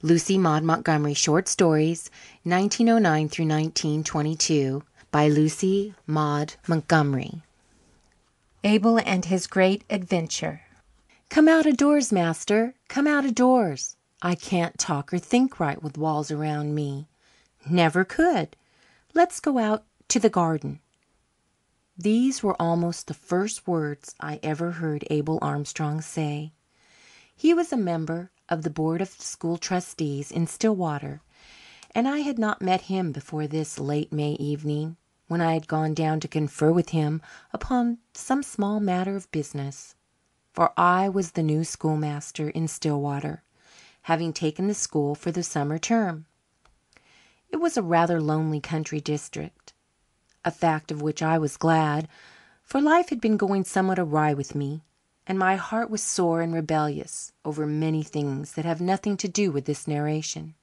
Lucy Maud Montgomery Short Stories, 1909 through 1922, by Lucy Maud Montgomery. Abel and His Great Adventure. Come out of doors, master. Come out of doors. I can't talk or think right with walls around me. Never could. Let's go out to the garden. These were almost the first words I ever heard Abel Armstrong say. He was a member of the Board of School Trustees in Stillwater, and I had not met him before this late May evening, when I had gone down to confer with him upon some small matter of business. For I was the new schoolmaster in Stillwater, having taken the school for the summer term. It was a rather lonely country district, a fact of which I was glad, for life had been going somewhat awry with me, and my heart was sore and rebellious over many things that have nothing to do with this narration.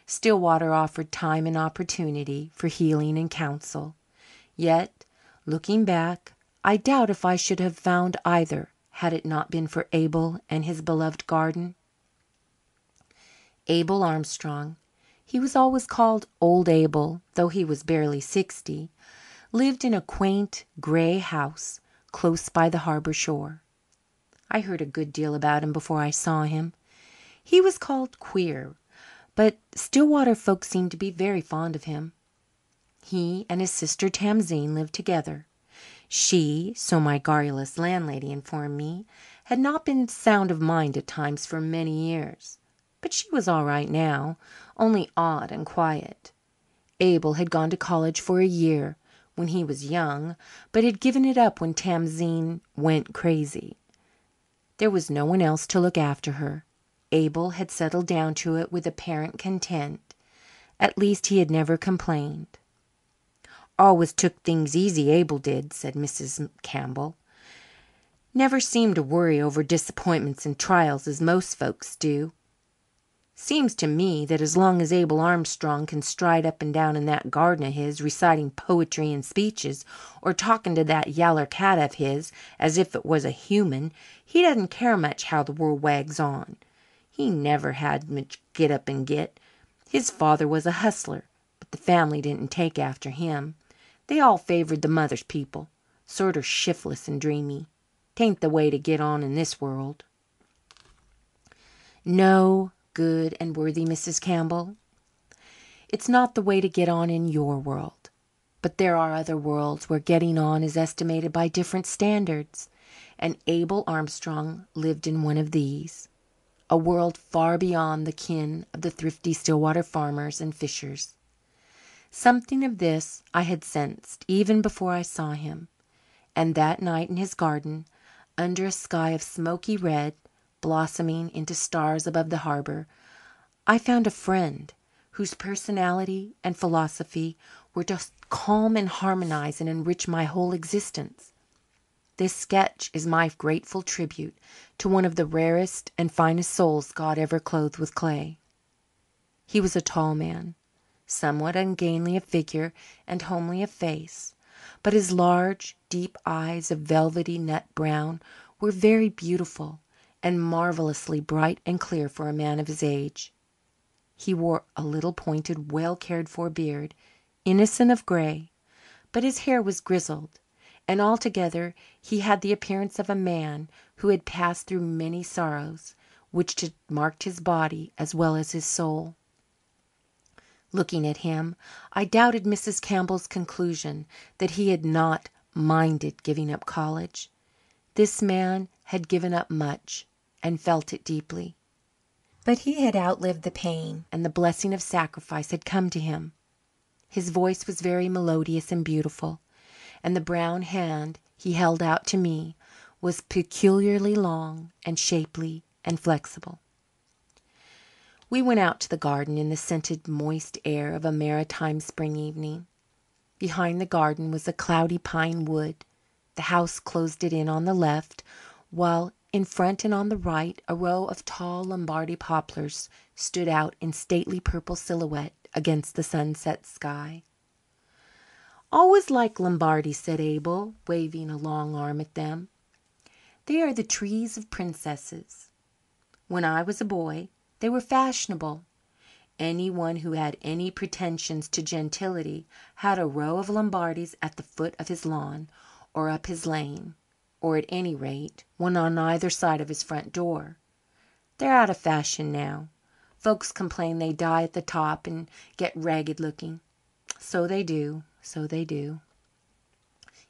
Stillwater offered time and opportunity for healing and counsel, yet, looking back, I doubt if I should have found either had it not been for Abel and his beloved garden. Abel Armstrong, he was always called Old Abel, though he was barely 60, lived in a quaint grey house close by the harbour shore. I heard a good deal about him before I saw him. He was called queer, but Stillwater folks seemed to be very fond of him. He and his sister Tamzine lived together. She, so my garrulous landlady informed me, had not been sound of mind at times for many years, but she was all right now, only odd and quiet. Abel had gone to college for a year when he was young, but had given it up when Tamzine went crazy. There was no one else to look after her. Abel had settled down to it with apparent content. At least he had never complained. "Always took things easy, Abel did," said Mrs. Campbell. "Never seemed to worry over disappointments and trials as most folks do. Seems to me that as long as Abel Armstrong can stride up and down in that garden of his, reciting poetry and speeches, or talking to that yaller cat of his as if it was a human, he doesn't care much how the world wags on. He never had much get up and get. His father was a hustler, but the family didn't take after him. They all favoured the mother's people, sorter shiftless and dreamy. 'Tain't the way to get on in this world." "No, good and worthy Mrs. Campbell, it's not the way to get on in your world. But there are other worlds where getting on is estimated by different standards, and Abel Armstrong lived in one of these, a world far beyond the ken of the thrifty Stillwater farmers and fishers. Something of this I had sensed even before I saw him, and that night in his garden, under a sky of smoky red, blossoming into stars above the harbour, I found a friend whose personality and philosophy were to calm and harmonize and enrich my whole existence. This sketch is my grateful tribute to one of the rarest and finest souls God ever clothed with clay. He was a tall man, somewhat ungainly of figure and homely of face, but his large, deep eyes of velvety nut brown were very beautiful and marvellously bright and clear for a man of his age. He wore a little pointed, well cared for beard, innocent of grey, but his hair was grizzled, and altogether he had the appearance of a man who had passed through many sorrows, which had marked his body as well as his soul. Looking at him, I doubted Mrs. Campbell's conclusion that he had not minded giving up college. This man had given up much and felt it deeply. But he had outlived the pain, and the blessing of sacrifice had come to him. His voice was very melodious and beautiful, and the brown hand he held out to me was peculiarly long and shapely and flexible. We went out to the garden in the scented, moist air of a maritime spring evening. Behind the garden was a cloudy pine wood. The house closed it in on the left, while in front and on the right a row of tall Lombardy poplars stood out in stately purple silhouette against the sunset sky. "Always liked Lombardy," said Abel, waving a long arm at them. "They are the trees of princesses. When I was a boy They were fashionable. Any one who had any pretensions to gentility had a row of Lombardis at the foot of his lawn or up his lane, or at any rate one on either side of his front door. They're out of fashion now. Folks complain they die at the top and get ragged looking. So they do, so they do.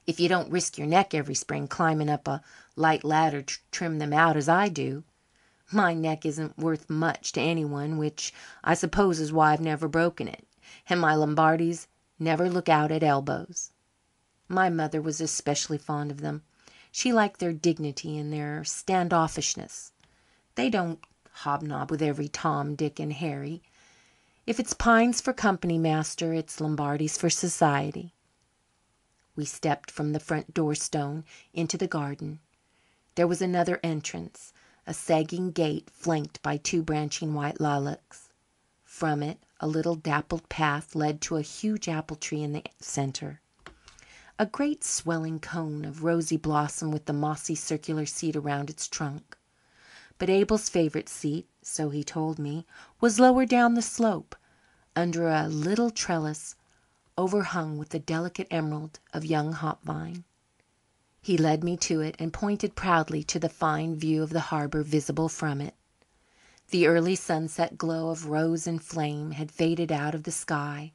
If you don't risk your neck every spring climbing up a light ladder to trim them out as I do. My neck isn't worth much to anyone, which I suppose is why I've never broken it, and my Lombardis never look out at elbows. My mother was especially fond of them. She liked their dignity and their standoffishness. They don't hobnob with every Tom, Dick, and Harry. If it's pines for company, master, it's Lombardis for society. We stepped from the front door stone into the garden. There was another entrance, a sagging gate flanked by 2 branching white lilacs. From it a little dappled path led to a huge apple tree in the centre, a great swelling cone of rosy blossom with the mossy circular seat around its trunk. But Abel's favourite seat, so he told me, was lower down the slope, under a little trellis overhung with the delicate emerald of young hop-vine. He led me to it and pointed proudly to the fine view of the harbour visible from it. The early sunset glow of rose and flame had faded out of the sky.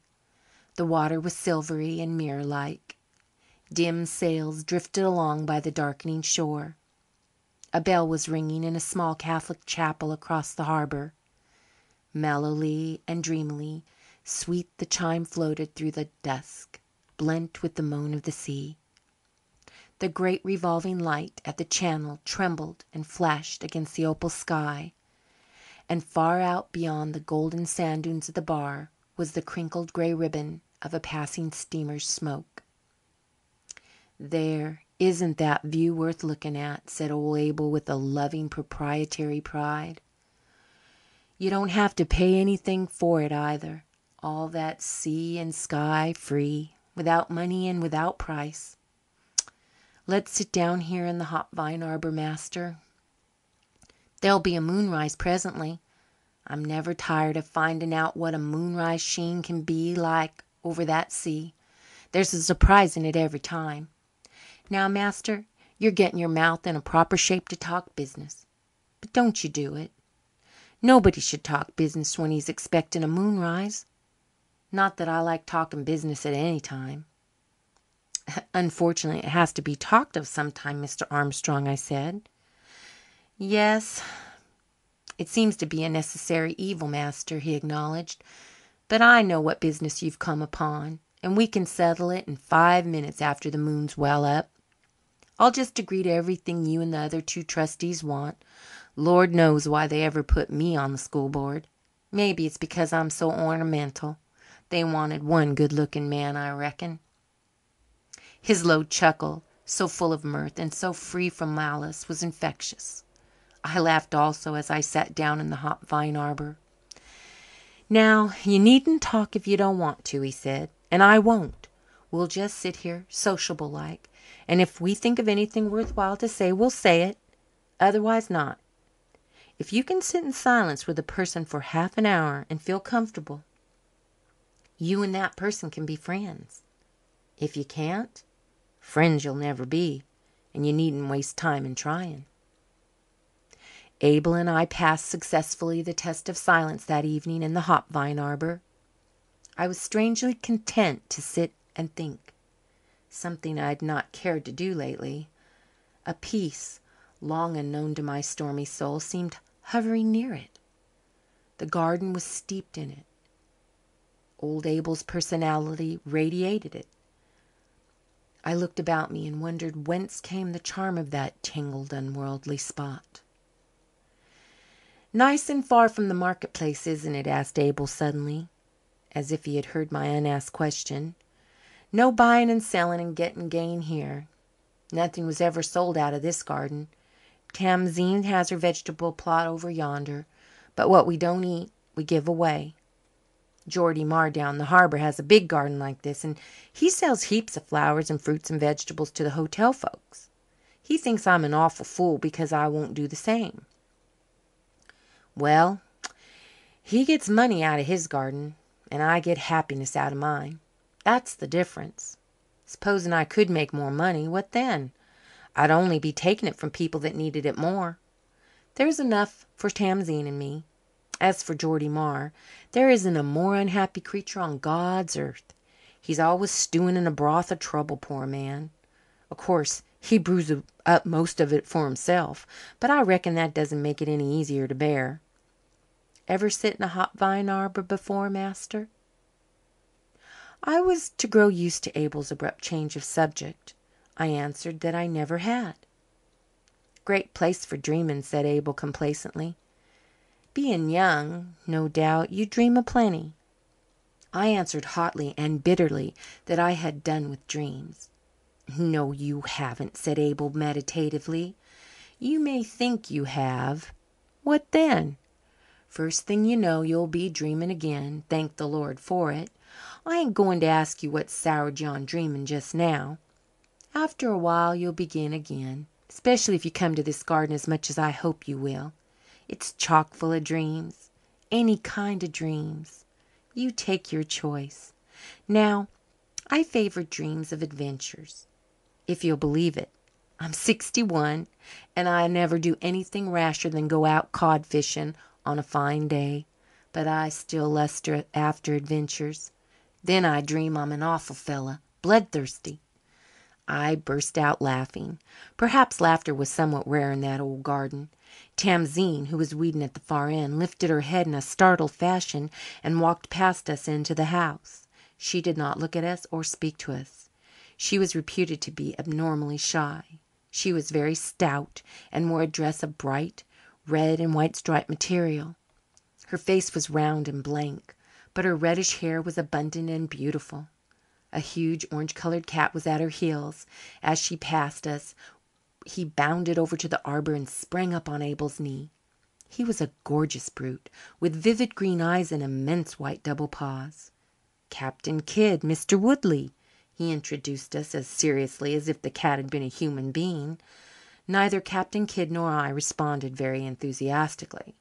The water was silvery and mirror-like. Dim sails drifted along by the darkening shore. A bell was ringing in a small Catholic chapel across the harbour. Mellowly and dreamily sweet the chime floated through the dusk, blent with the moan of the sea. The great revolving light at the channel trembled and flashed against the opal sky, and far out beyond the golden sand dunes of the bar was the crinkled grey ribbon of a passing steamer's smoke. "There, isn't that view worth looking at?" said old Abel with a loving proprietary pride. "You don't have to pay anything for it either. All that sea and sky free, without money and without price. Let's sit down here in the hop-vine arbour, master. There'll be a moonrise presently. I'm never tired of finding out what a moonrise sheen can be like over that sea. There's a surprise in it every time. Now, master, you're getting your mouth in a proper shape to talk business. But don't you do it. Nobody should talk business when he's expecting a moonrise. Not that I like talking business at any time." "Unfortunately, it has to be talked of sometime, Mr. Armstrong," I said. "Yes, it seems to be a necessary evil, master," he acknowledged. "But I know what business you've come upon, and we can settle it in 5 minutes after the moon's well up. I'll just agree to everything you and the other 2 trustees want. Lord knows why they ever put me on the school board. Maybe it's because I'm so ornamental. They wanted one good-looking man, I reckon." His low chuckle, so full of mirth and so free from malice, was infectious. I laughed also as I sat down in the hop-vine arbour. "Now, you needn't talk if you don't want to," he said, "and I won't. We'll just sit here, sociable like, and if we think of anything worth while to say, we'll say it. Otherwise not. If you can sit in silence with a person for half an hour and feel comfortable, you and that person can be friends. If you can't, friends you'll never be, and you needn't waste time in trying." Abel and I passed successfully the test of silence that evening in the hop-vine arbour. I was strangely content to sit and think, something I had not cared to do lately. A peace, long unknown to my stormy soul, seemed hovering near it. The garden was steeped in it. Old Abel's personality radiated it. I looked about me and wondered whence came the charm of that tangled, unworldly spot. "Nice and far from the marketplace, isn't it?" asked Abel suddenly, as if he had heard my unasked question. "No buying and selling and getting gain here. Nothing was ever sold out of this garden. Tamzine has her vegetable plot over yonder, but what we don't eat we give away. Geordie Marr down the harbour has a big garden like this, and he sells heaps of flowers and fruits and vegetables to the hotel folks. He thinks I'm an awful fool because I won't do the same. Well, He gets money out of his garden, and I get happiness out of mine. That's the difference. Supposing I could make more money, what then? I'd only be taking it from people that needed it more. There's enough for Tamzine and me. As for Geordie Marr, there isn't a more unhappy creature on God's earth. He's always stewing in a broth of trouble, poor man. Of course, he brews up most of it for himself, but I reckon that doesn't make it any easier to bear. Ever sit in a hop vine arbor before, master?" I was to grow used to Abel's abrupt change of subject. I answered that I never had. "Great place for dreaming," said Abel complacently. "Being young, no doubt you dream a plenty." I answered hotly and bitterly that I had done with dreams. "No, you haven't," said Abel meditatively. "You may think you have. What then? First thing you know you'll be dreaming again, thank the Lord for it. I ain't going to ask you what soured you on dreaming just now. After a while you'll begin again, especially if you come to this garden as much as I hope you will. It's chock full of dreams, any kind of dreams. You take your choice. Now, I favor dreams of adventures. If you'll believe it, I'm 61 and I never do anything rasher than go out cod fishing on a fine day, but I still lust after adventures. Then I dream I'm an awful fella, bloodthirsty." I burst out laughing. Perhaps laughter was somewhat rare in that old garden. Tamzine, who was weeding at the far end, lifted her head in a startled fashion and walked past us into the house. She did not look at us or speak to us. She was reputed to be abnormally shy. She was very stout and wore a dress of bright red and white striped material. Her face was round and blank, but her reddish hair was abundant and beautiful. A huge orange-coloured cat was at her heels. As she passed us, he bounded over to the arbour and sprang up on Abel's knee. He was a gorgeous brute, with vivid green eyes and immense white double paws. "Captain Kidd, Mr. Woodley," he introduced us as seriously as if the cat had been a human being. Neither Captain Kidd nor I responded very enthusiastically.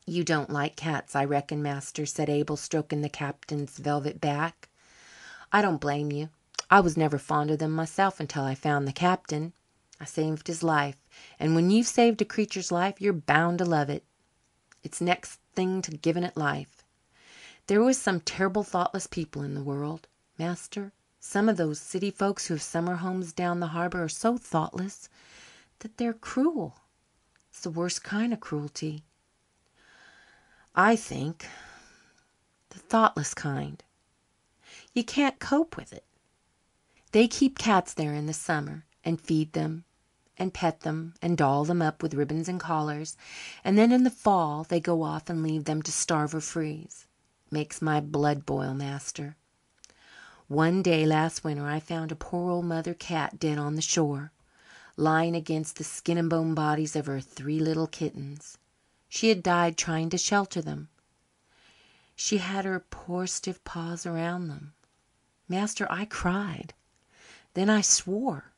"You don't like cats, I reckon, master," said Abel, stroking the captain's velvet back. "I don't blame you. I was never fond of them myself until I found the captain. I saved his life, and when you've saved a creature's life you're bound to love it. It's next thing to giving it life. There was some terrible thoughtless people in the world, master. Some of those city folks who have summer homes down the harbour are so thoughtless that they're cruel. It's the worst kind of cruelty, I think, the thoughtless kind. You can't cope with it. They keep cats there in the summer and feed them and pet them and doll them up with ribbons and collars, and then in the fall they go off and leave them to starve or freeze. Makes my blood boil, master. One day last winter I found a poor old mother cat dead on the shore, lying against the skin and bone bodies of her 3 little kittens. She had died trying to shelter them. She had her poor stiff paws around them. Master, I cried. Then I swore.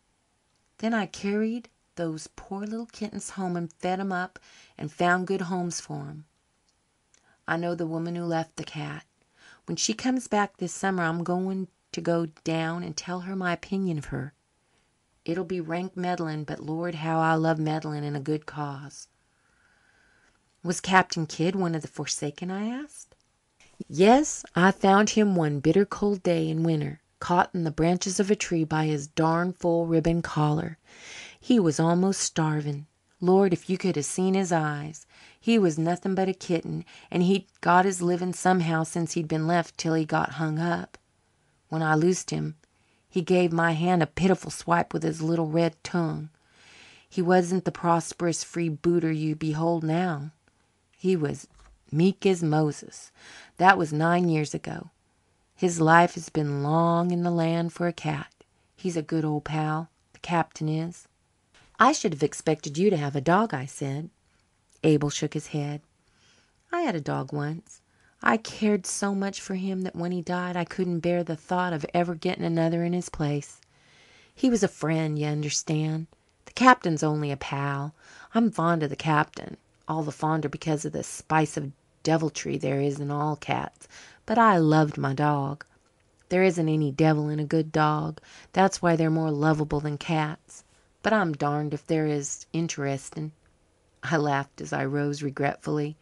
Then I carried those poor little kittens home and fed 'em up and found good homes for 'em. I know the woman who left the cat. When she comes back this summer I'm going to go down and tell her my opinion of her. It'll be rank meddling, but Lord, how I love meddling in a good cause." "Was Captain Kidd one of the forsaken?" I asked. "Yes, I found him one bitter cold day in winter, caught in the branches of a tree by his darn full ribbon collar. He was almost starving. Lord, if you could have seen his eyes! He was nothing but a kitten, and he'd got his living somehow since he'd been left till he got hung up. When I loosed him he gave my hand a pitiful swipe with his little red tongue. He wasn't the prosperous freebooter you behold now. He was meek as Moses. That was 9 years ago. His life has been long in the land for a cat. He's a good old pal, the captain is." "I should have expected you to have a dog," I said. Abel shook his head. "I had a dog once. I cared so much for him that when he died I couldn't bear the thought of ever getting another in his place. He was a friend, you understand. The captain's only a pal. I'm fond of the captain, all the fonder because of the spice of deviltry there is in all cats, but I loved my dog. There isn't any devil in a good dog. That's why they're more lovable than cats. But I'm darned if they're as interesting." I laughed as I rose regretfully.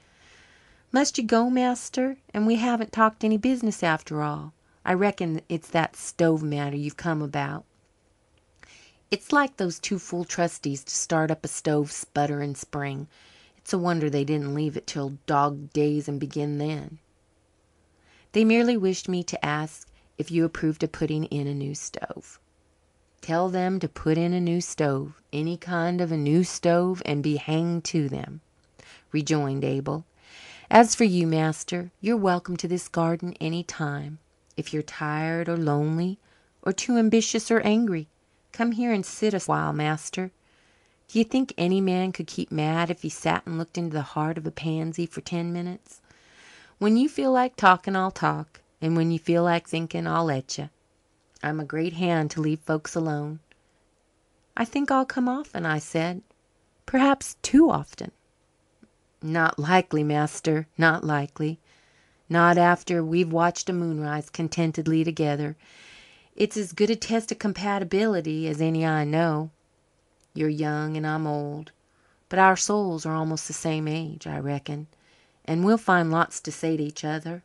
"Must you go, master? And we haven't talked any business after all. I reckon it's that stove matter you've come about." "It's like those two fool trustees to start up a stove sputter in spring. It's a wonder they didn't leave it till dog days and begin then." "They merely wished me to ask if you approved of putting in a new stove." "Tell them to put in a new stove, any kind of a new stove, and be hanged to them," rejoined Abel. "As for you, master, you're welcome to this garden any time. If you're tired or lonely, or too ambitious or angry, come here and sit a while, master. Do you think any man could keep mad if he sat and looked into the heart of a pansy for 10 minutes? When you feel like talking, I'll talk, and when you feel like thinking, I'll let you. I'm a great hand to leave folks alone." "I think I'll come often," I said. "Perhaps too often." "Not likely, master, not likely. Not after we've watched a moonrise contentedly together. It's as good a test of compatibility as any I know. You're young and I'm old, but our souls are almost the same age, I reckon, and we'll find lots to say to each other.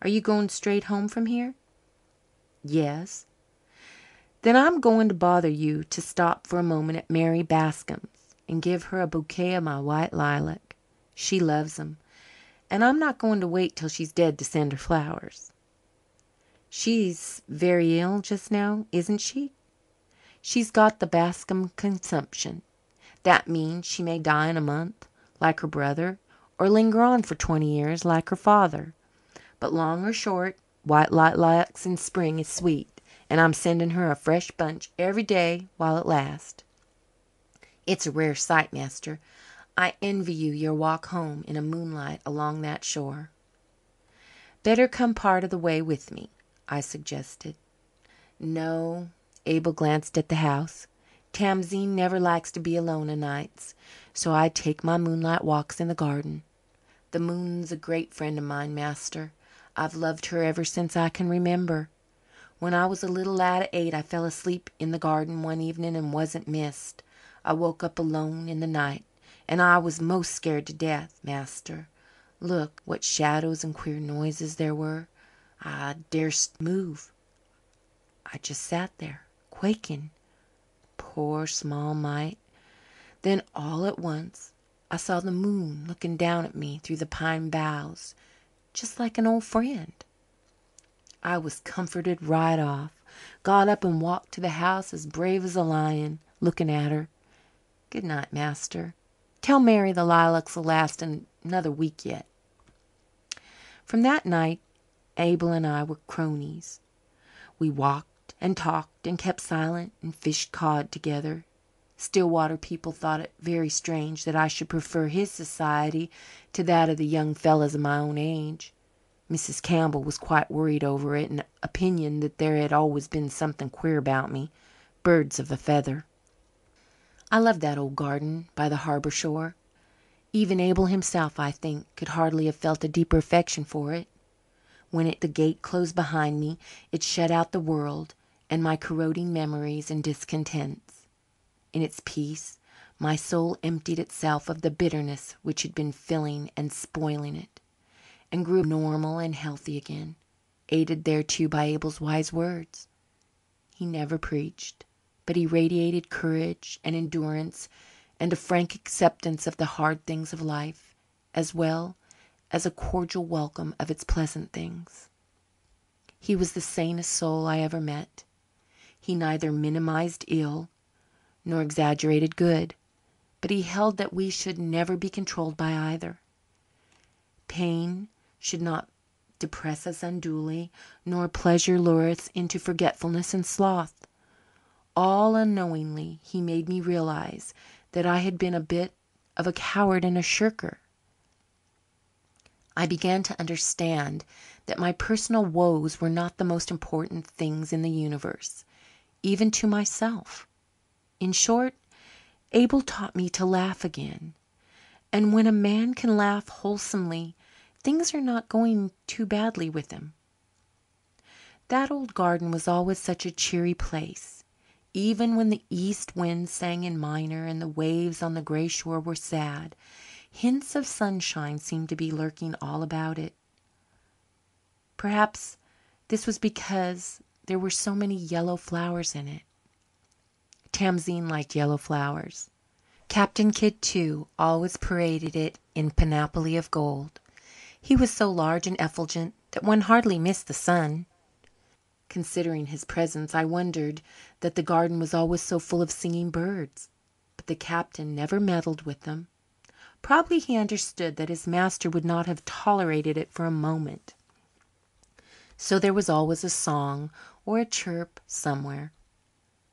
Are you going straight home from here?" "Yes." "Then I'm going to bother you to stop for a moment at Mary Bascom's and give her a bouquet of my white lilac. She loves 'em, and I'm not going to wait till she's dead to send her flowers." "She's very ill just now, isn't she?" "She's got the Bascom consumption. That means she may die in a month, like her brother, or linger on for 20 years, like her father. But long or short, white lilacs in spring is sweet, and I'm sending her a fresh bunch every day while it lasts. It's a rare sight, master. I envy you your walk home in a moonlight along that shore." "Better come part of the way with me," I suggested. "No." Abel glanced at the house. "Tamzine never likes to be alone o' nights, so I take my moonlight walks in the garden. The moon's a great friend of mine, master. I've loved her ever since I can remember. When I was a little lad of 8 I fell asleep in the garden one evening and wasn't missed. I woke up alone in the night, and I was most scared to death, master. Look, what shadows and queer noises there were. I durst move. I just sat there, quaking. Poor small mite. Then all at once I saw the moon looking down at me through the pine boughs, just like an old friend. I was comforted right off. Got up and walked to the house as brave as a lion, looking at her. Good night, master. Tell Mary the lilacs will last another week yet." From that night Abel and I were cronies. We walked and talked and kept silent and fished cod together. Stillwater people thought it very strange that I should prefer his society to that of the young fellows of my own age. Mrs. Campbell was quite worried over it and opinioned that there had always been something queer about me. Birds of a feather. I loved that old garden by the harbour shore. Even Abel himself, I think, could hardly have felt a deeper affection for it. When the gate closed behind me, it shut out the world and my corroding memories and discontents. In its peace, my soul emptied itself of the bitterness which had been filling and spoiling it, and grew normal and healthy again, aided thereto by Abel's wise words. He never preached, but he radiated courage and endurance and a frank acceptance of the hard things of life, as well as a cordial welcome of its pleasant things. He was the sanest soul I ever met. He neither minimized ill nor exaggerated good, but he held that we should never be controlled by either. Pain should not depress us unduly, nor pleasure lure us into forgetfulness and sloth. All unknowingly he made me realize that I had been a bit of a coward and a shirker. I began to understand that my personal woes were not the most important things in the universe, even to myself. In short, Abel taught me to laugh again. And when a man can laugh wholesomely, things are not going too badly with him. That old garden was always such a cheery place. Even when the east wind sang in minor and the waves on the grey shore were sad, hints of sunshine seemed to be lurking all about it. Perhaps this was because there were so many yellow flowers in it. Tamzine liked yellow flowers. Captain Kidd, too, always paraded it in panoply of gold. He was so large and effulgent that one hardly missed the sun. Considering his presence, I wondered that the garden was always so full of singing birds. But the captain never meddled with them. Probably he understood that his master would not have tolerated it for a moment. So there was always a song or a chirp somewhere.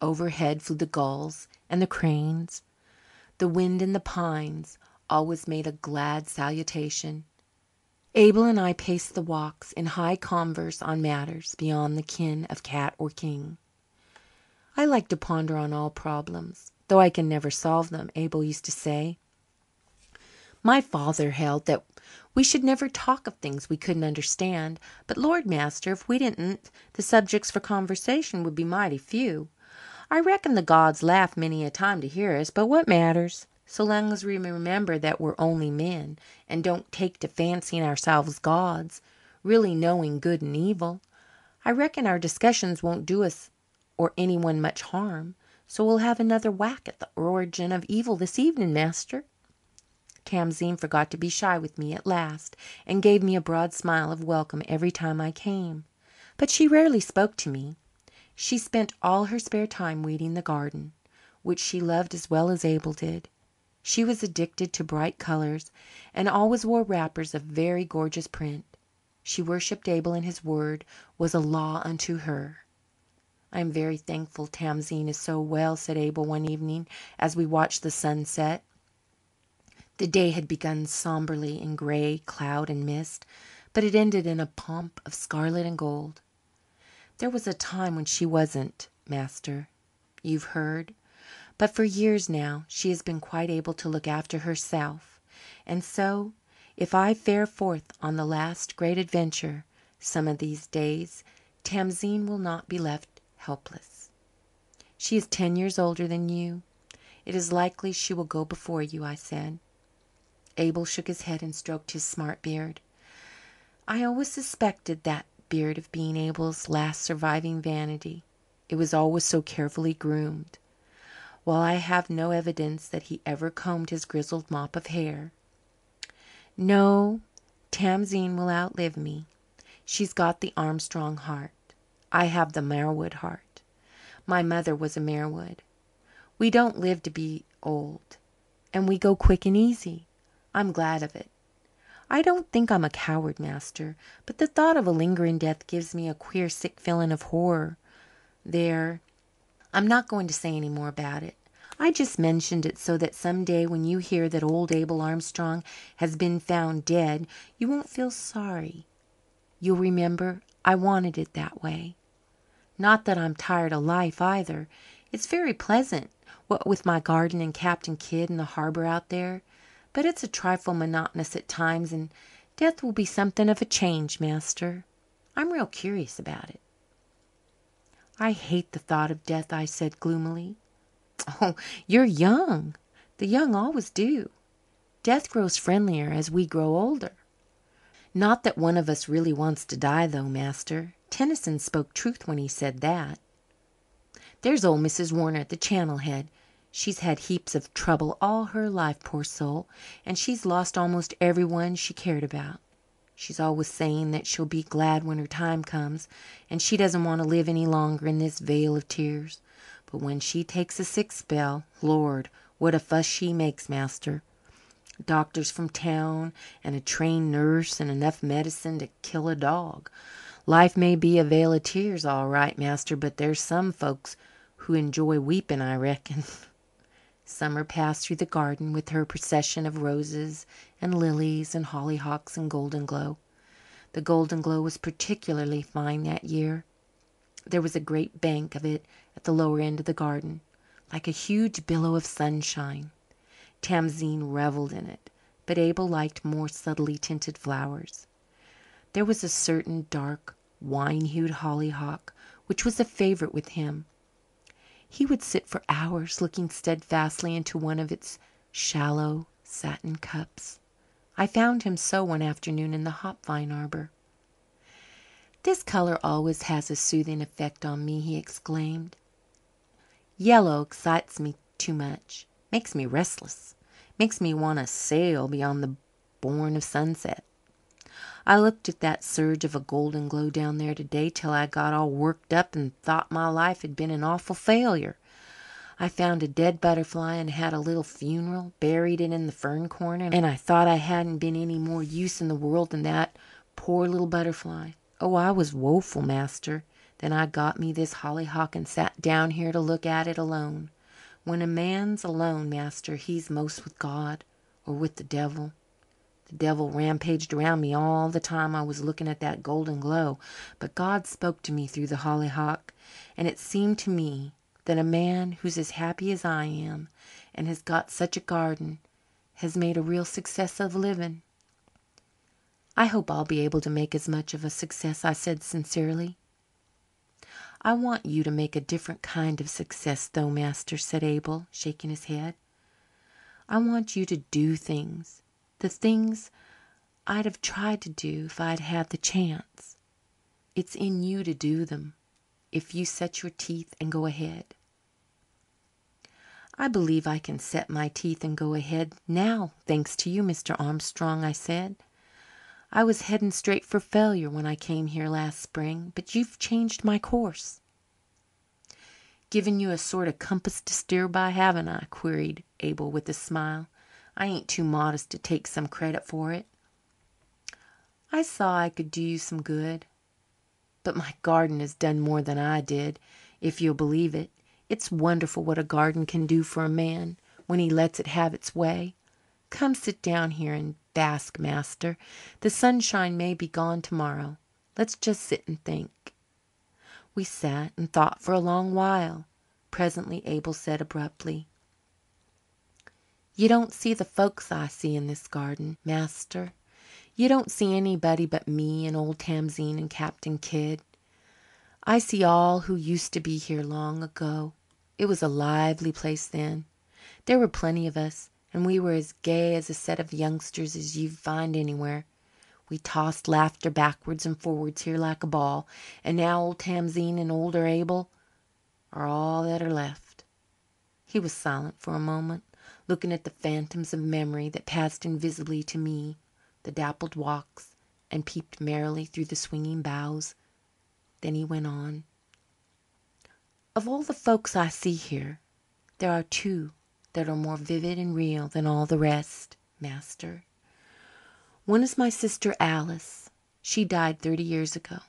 Overhead flew the gulls and the cranes. The wind in the pines always made a glad salutation. Abel and I paced the walks in high converse on matters beyond the ken of cat or king. I like to ponder on all problems, though I can never solve them, Abel used to say. My father held that we should never talk of things we couldn't understand, but Lord, master, if we didn't, the subjects for conversation would be mighty few. I reckon the gods laugh many a time to hear us, but what matters? So long as we remember that we're only men and don't take to fancying ourselves gods, really knowing good and evil, I reckon our discussions won't do us or anyone much harm. So we'll have another whack at the origin of evil this evening, master. Tamzine forgot to be shy with me at last and gave me a broad smile of welcome every time I came. But she rarely spoke to me. She spent all her spare time weeding the garden, which she loved as well as Abel did. She was addicted to bright colours and always wore wrappers of very gorgeous print. She worshipped Abel, and his word was a law unto her. "I am very thankful Tamzine is so well," said Abel one evening as we watched the sun set. The day had begun sombrely in grey cloud and mist, but it ended in a pomp of scarlet and gold. "There was a time when she wasn't, master. You've heard. But for years now she has been quite able to look after herself. And so, if I fare forth on the last great adventure some of these days, Tamzine will not be left helpless. She is 10 years older than you. It is likely she will go before you," I said. Abel shook his head and stroked his smart beard. I always suspected that beard of being Abel's last surviving vanity. It was always so carefully groomed, while I have no evidence that he ever combed his grizzled mop of hair. No, Tamzine will outlive me. She's got the Armstrong heart. I have the Marwood heart. My mother was a Marwood. We don't live to be old, and we go quick and easy. I'm glad of it. I don't think I'm a coward, master, but the thought of a lingering death gives me a queer sick feeling of horror. There, I'm not going to say any more about it. I just mentioned it so that some day when you hear that old Abel Armstrong has been found dead, you won't feel sorry. You'll remember I wanted it that way. Not that I'm tired of life either. It's very pleasant, what with my garden and Captain Kidd and the harbour out there. But it's a trifle monotonous at times, and death will be something of a change, master. I'm real curious about it." "I hate the thought of death," I said gloomily. "Oh, you're young. The young always do. Death grows friendlier as we grow older. Not that one of us really wants to die, though, master. Tennyson spoke truth when he said that. There's old Mrs. Warner at the Channel Head. She's had heaps of trouble all her life, poor soul, and she's lost almost every one she cared about. She's always saying that she'll be glad when her time comes, and she doesn't want to live any longer in this vale of tears. But when she takes a sick spell, Lord, what a fuss she makes, master. Doctors from town and a trained nurse and enough medicine to kill a dog. Life may be a vale of tears, all right, master, but there's some folks who enjoy weeping, I reckon." Summer passed through the garden with her procession of roses and lilies and hollyhocks and golden glow. The golden glow was particularly fine that year. There was a great bank of it at the lower end of the garden, like a huge billow of sunshine. Tamzine revelled in it, but Abel liked more subtly tinted flowers. There was a certain dark, wine-hued hollyhock which was a favourite with him. He would sit for hours looking steadfastly into one of its shallow satin cups. I found him so one afternoon in the hop vine arbour. "This colour always has a soothing effect on me," he exclaimed. "Yellow excites me too much, makes me restless, makes me want to sail beyond the bourne of sunset. I looked at that surge of a golden glow down there today till I got all worked up and thought my life had been an awful failure. I found a dead butterfly and had a little funeral, buried it in the fern corner, and I thought I hadn't been any more use in the world than that poor little butterfly. Oh, I was woeful, master. Then I got me this hollyhock and sat down here to look at it alone. When a man's alone, master, he's most with God or with the devil. The devil rampaged around me all the time I was looking at that golden glow, but God spoke to me through the hollyhock, and it seemed to me that a man who's as happy as I am and has got such a garden has made a real success of living." "I hope I'll be able to make as much of a success," I said sincerely. "I want you to make a different kind of success, though, master," said Abel, shaking his head. "I want you to do things, the things I'd have tried to do if I'd had the chance. It's in you to do them, if you set your teeth and go ahead." "I believe I can set my teeth and go ahead now, thanks to you, Mr. Armstrong," I said. "I was heading straight for failure when I came here last spring, but you've changed my course." "Given you a sort of compass to steer by, haven't I?" queried Abel with a smile. "I ain't too modest to take some credit for it. I saw I could do you some good. But my garden has done more than I did, if you'll believe it. It's wonderful what a garden can do for a man when he lets it have its way. Come sit down here and bask, master. The sunshine may be gone tomorrow. Let's just sit and think." We sat and thought for a long while. Presently Abel said abruptly, "You don't see the folks I see in this garden, master. You don't see anybody but me and old Tamzine and Captain Kidd. I see all who used to be here long ago. It was a lively place then. There were plenty of us, and we were as gay as a set of youngsters as you'd find anywhere. We tossed laughter backwards and forwards here like a ball, and now old Tamzine and older Abel are all that are left." He was silent for a moment, looking at the phantoms of memory that passed invisibly to me, the dappled walks, and peeped merrily through the swinging boughs. Then he went on. "Of all the folks I see here, there are two that are more vivid and real than all the rest, master. One is my sister Alice. She died 30 years ago.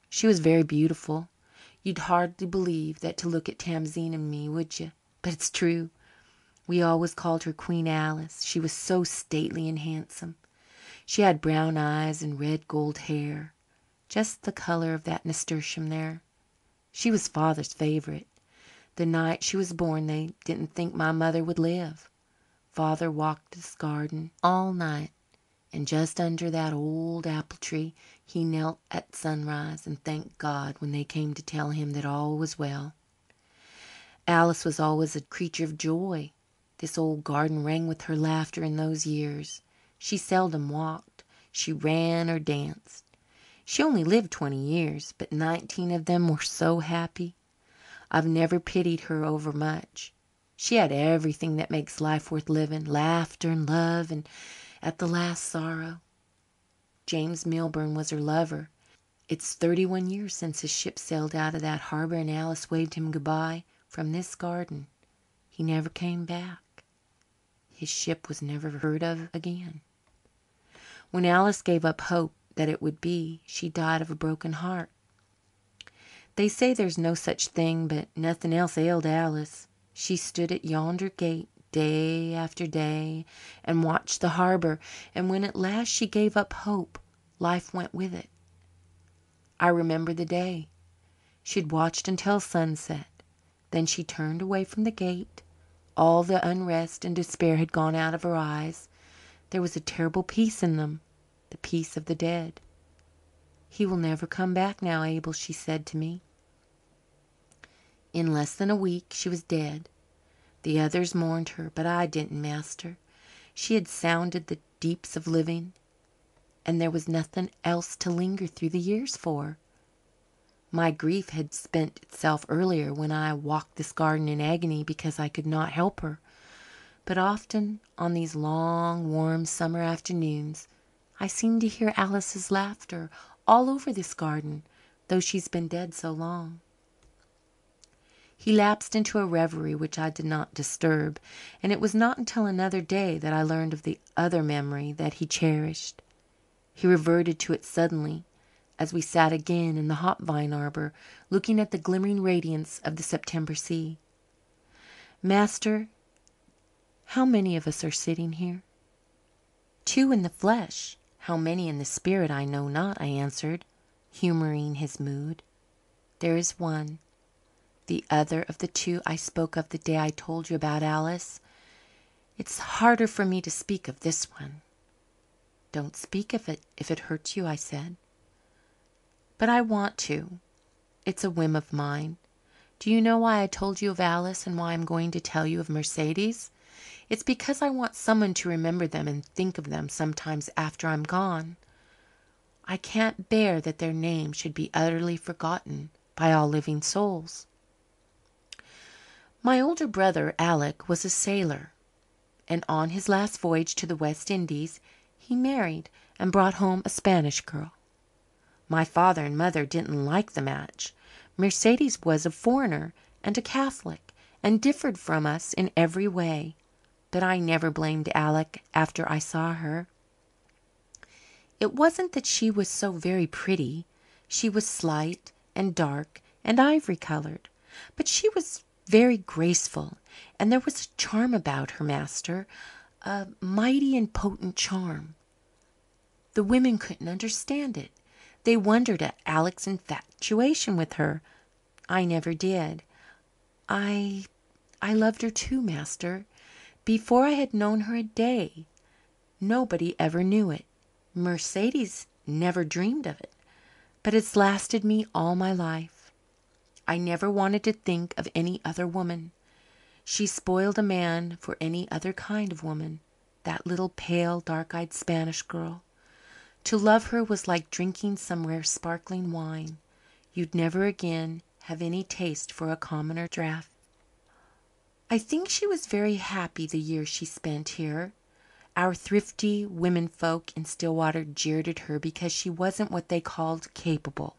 She was very beautiful. You'd hardly believe that to look at Tamzine and me, would you? But it's true. We always called her Queen Alice, she was so stately and handsome. She had brown eyes and red gold hair, just the colour of that nasturtium there. She was Father's favourite. The night she was born they didn't think my mother would live. Father walked this garden all night, and just under that old apple tree he knelt at sunrise and thanked God when they came to tell him that all was well. Alice was always a creature of joy. This old garden rang with her laughter in those years. She seldom walked. She ran or danced. She only lived 20 years, but 19 of them were so happy. I've never pitied her over much. She had everything that makes life worth living, laughter and love, and at the last sorrow. James Milburn was her lover. It's 31 years since his ship sailed out of that harbour and Alice waved him goodbye from this garden. He never came back. His ship was never heard of again. When Alice gave up hope that it would be, she died of a broken heart. They say there's no such thing, but nothing else ailed Alice. She stood at yonder gate day after day and watched the harbour, and when at last she gave up hope, life went with it. I remember the day. She'd watched until sunset. Then she turned away from the gate. All the unrest and despair had gone out of her eyes. There was a terrible peace in them, the peace of the dead. "He will never come back now, Abel," she said to me. In less than a week she was dead. The others mourned her, but I didn't, master. She had sounded the deeps of living, and there was nothing else to linger through the years for. My grief had spent itself earlier when I walked this garden in agony because I could not help her. But often on these long, warm summer afternoons I seem to hear Alice's laughter all over this garden, though she's been dead so long. He lapsed into a reverie which I did not disturb, and it was not until another day that I learned of the other memory that he cherished. He reverted to it suddenly, as we sat again in the hop vine arbour, looking at the glimmering radiance of the September sea. "Master, how many of us are sitting here?" "Two in the flesh. How many in the spirit I know not," I answered, humouring his mood. "There is one. The other of the two I spoke of the day I told you about Alice. It's harder for me to speak of this one." "Don't speak of it if it hurts you," I said. "But I want to. It's a whim of mine. Do you know why I told you of Alice and why I'm going to tell you of Mercedes? It's because I want someone to remember them and think of them sometimes after I'm gone. I can't bear that their names should be utterly forgotten by all living souls. My older brother, Alec, was a sailor, and on his last voyage to the West Indies he married and brought home a Spanish girl. My father and mother didn't like the match. Mercedes was a foreigner and a Catholic and differed from us in every way. But I never blamed Alec after I saw her. It wasn't that she was so very pretty. She was slight and dark and ivory-coloured, but she was very graceful, and there was a charm about her, master, a mighty and potent charm. The women couldn't understand it. They wondered at Alec's infatuation with her. I never did. I loved her too, master, before I had known her a day. Nobody ever knew it. Mercedes never dreamed of it. But it's lasted me all my life. I never wanted to think of any other woman. She spoiled a man for any other kind of woman, that little pale, dark-eyed Spanish girl. To love her was like drinking some rare sparkling wine. You'd never again have any taste for a commoner draught. I think she was very happy the year she spent here. Our thrifty womenfolk in Stillwater jeered at her because she wasn't what they called capable.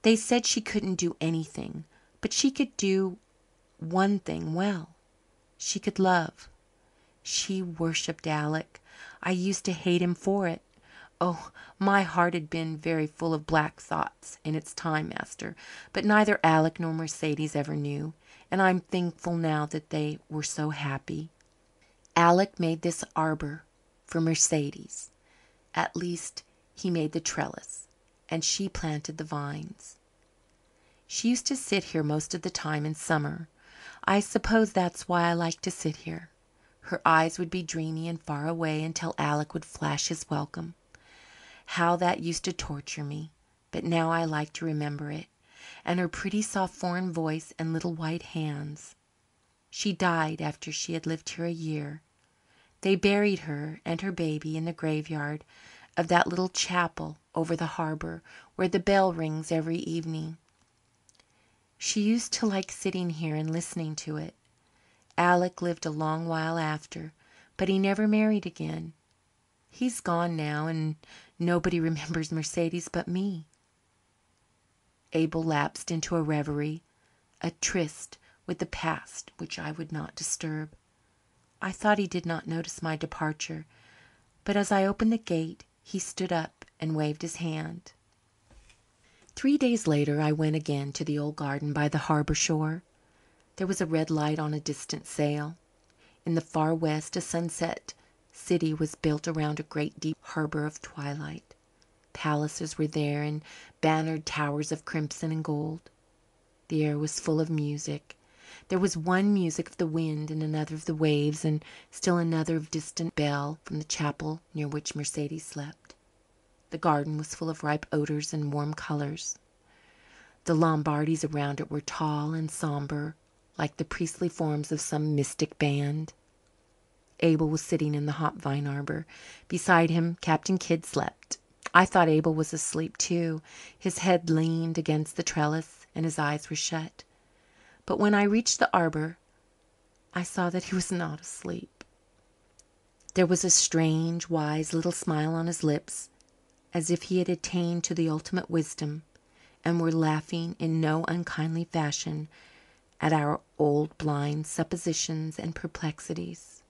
They said she couldn't do anything, but she could do one thing well. She could love. She worshipped Alec. I used to hate him for it. Oh, my heart had been very full of black thoughts in its time, master, but neither Alec nor Mercedes ever knew, and I'm thankful now that they were so happy. Alec made this arbour for Mercedes. At least, he made the trellis, and she planted the vines. She used to sit here most of the time in summer. I suppose that's why I like to sit here. Her eyes would be dreamy and far away until Alec would flash his welcome. How that used to torture me, but now I like to remember it. And her pretty soft foreign voice and little white hands. She died after she had lived here a year. They buried her and her baby in the graveyard of that little chapel over the harbour where the bell rings every evening. She used to like sitting here and listening to it. Alec lived a long while after, but he never married again. He's gone now, and nobody remembers Mercedes but me. Abel lapsed into a reverie, a tryst with the past which I would not disturb. I thought he did not notice my departure, but as I opened the gate he stood up and waved his hand. 3 days later I went again to the old garden by the harbour shore. There was a red light on a distant sail. In the far west a sunset city was built around a great deep harbour of twilight. Palaces were there and bannered towers of crimson and gold. The air was full of music. There was one music of the wind and another of the waves and still another of distant bell from the chapel near which Mercedes slept. The garden was full of ripe odours and warm colours. The Lombardies around it were tall and sombre, like the priestly forms of some mystic band. Abel was sitting in the hop vine arbour. Beside him Captain Kidd slept. I thought Abel was asleep too. His head leaned against the trellis and his eyes were shut. But when I reached the arbour I saw that he was not asleep. There was a strange, wise little smile on his lips, as if he had attained to the ultimate wisdom and were laughing in no unkindly fashion at our old blind suppositions and perplexities.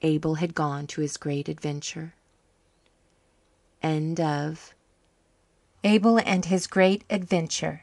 Abel had gone to his great adventure. End of Abel and His Great Adventure.